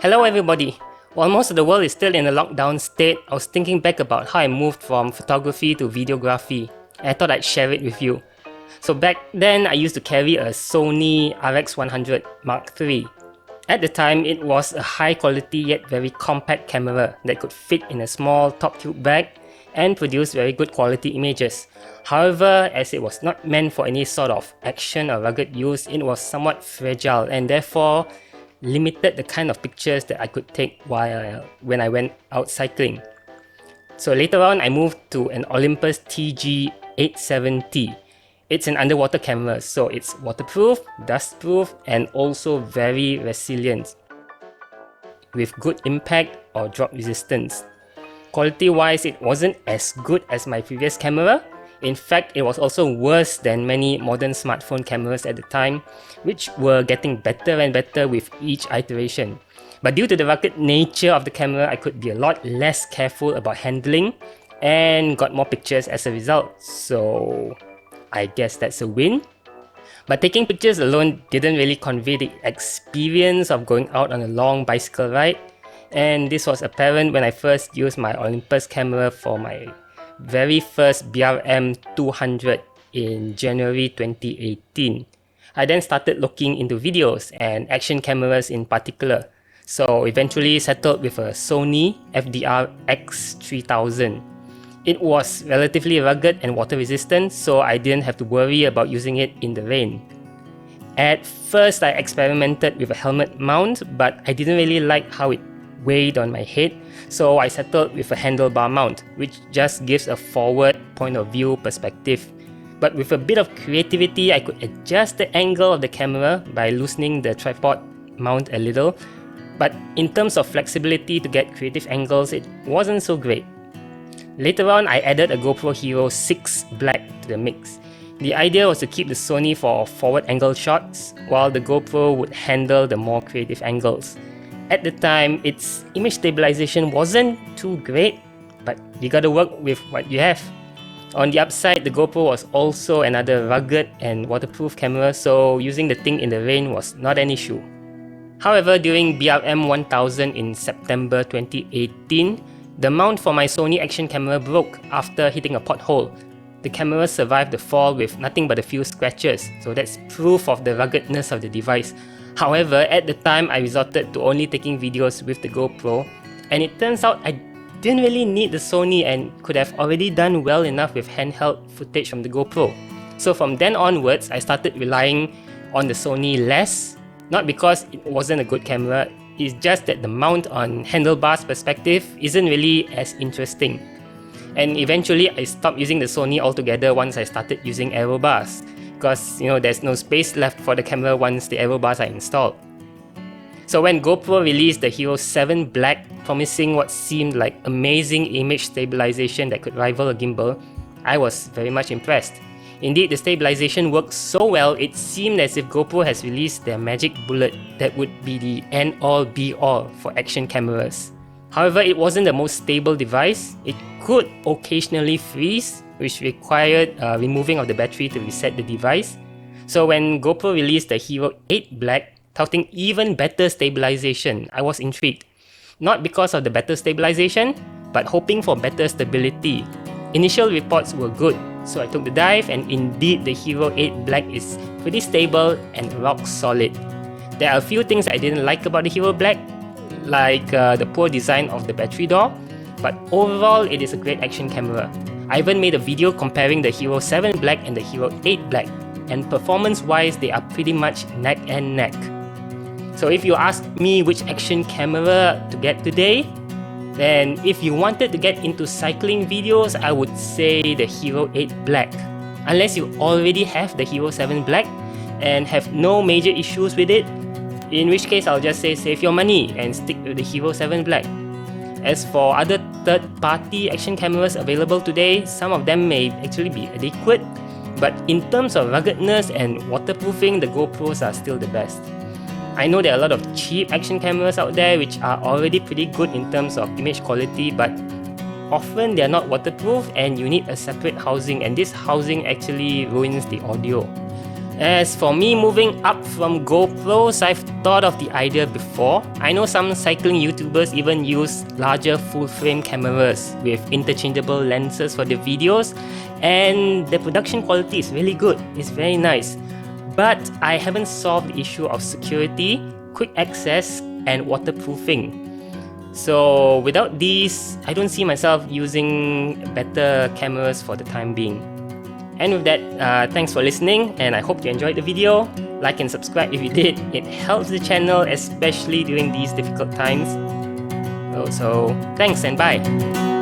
Hello everybody! While most of the world is still in a lockdown state, I was thinking back about how I moved from photography to videography, and I thought I'd share it with you. So back then, I used to carry a Sony RX100 Mark III. At the time, it was a high quality yet very compact camera that could fit in a small top tube bag and produce very good quality images. However, as it was not meant for any sort of action or rugged use, it was somewhat fragile and therefore limited the kind of pictures that I could take when I went out cycling. So later on, I moved to an Olympus TG87T. It's an underwater camera, so it's waterproof, dustproof, and also very resilient, with good impact or drop resistance. Quality-wise, it wasn't as good as my previous camera. In fact, it was also worse than many modern smartphone cameras at the time, which were getting better and better with each iteration. But due to the rugged nature of the camera, I could be a lot less careful about handling and got more pictures as a result. So I guess that's a win. But taking pictures alone didn't really convey the experience of going out on a long bicycle ride. And this was apparent when I first used my Olympus camera for my very first BRM 200 in January 2018. I then started looking into videos and action cameras in particular. So eventually settled with a Sony FDR X3000. It was relatively rugged and water resistant, so I didn't have to worry about using it in the rain. At first, I experimented with a helmet mount, but I didn't really like how it weighed on my head, so I settled with a handlebar mount, which just gives a forward point of view perspective. But with a bit of creativity, I could adjust the angle of the camera by loosening the tripod mount a little. But in terms of flexibility to get creative angles, it wasn't so great. Later on, I added a GoPro Hero 6 Black to the mix. The idea was to keep the Sony for forward angle shots, while the GoPro would handle the more creative angles. At the time, its image stabilization wasn't too great, but you gotta work with what you have. On the upside, the GoPro was also another rugged and waterproof camera, so using the thing in the rain was not an issue. However, during BRM 1000 in September 2018, the mount for my Sony action camera broke after hitting a pothole. The camera survived the fall with nothing but a few scratches, so that's proof of the ruggedness of the device. However, at the time, I resorted to only taking videos with the GoPro, and it turns out I didn't really need the Sony and could have already done well enough with handheld footage from the GoPro. So from then onwards, I started relying on the Sony less, not because it wasn't a good camera, it's just that the mount on handlebars perspective isn't really as interesting. And eventually, I stopped using the Sony altogether once I started using aero bars, because there's no space left for the camera once the aero bars are installed. So when GoPro released the Hero 7 Black, promising what seemed like amazing image stabilization that could rival a gimbal, I was very much impressed. Indeed, the stabilization worked so well, it seemed as if GoPro has released their magic bullet that would be the end-all be-all for action cameras. However, it wasn't the most stable device. It could occasionally freeze, which required removing of the battery to reset the device. So when GoPro released the Hero 8 Black, touting even better stabilization, I was intrigued. Not because of the better stabilization, but hoping for better stability. Initial reports were good, so I took the dive, and indeed the Hero 8 Black is pretty stable and rock solid. There are a few things I didn't like about the Hero Black, like the poor design of the battery door, but overall it is a great action camera. I even made a video comparing the Hero 7 Black and the Hero 8 Black, and performance-wise they are pretty much neck and neck. So if you ask me which action camera to get today, then if you wanted to get into cycling videos, I would say the Hero 8 Black. Unless you already have the Hero 7 Black and have no major issues with it, in which case I'll just say save your money and stick with the Hero 7 Black. As for other third-party action cameras available today, some of them may actually be adequate, but in terms of ruggedness and waterproofing, the GoPros are still the best. I know there are a lot of cheap action cameras out there which are already pretty good in terms of image quality, but often they are not waterproof and you need a separate housing, and this housing actually ruins the audio. As for me moving up from GoPros, I've thought of the idea before. I know some cycling YouTubers even use larger full-frame cameras with interchangeable lenses for the videos, and the production quality is really good. It's very nice. But I haven't solved the issue of security, quick access, and waterproofing. So without these, I don't see myself using better cameras for the time being. And with that, thanks for listening, and I hope you enjoyed the video. Like and subscribe if you did. It helps the channel, especially during these difficult times. So thanks and bye.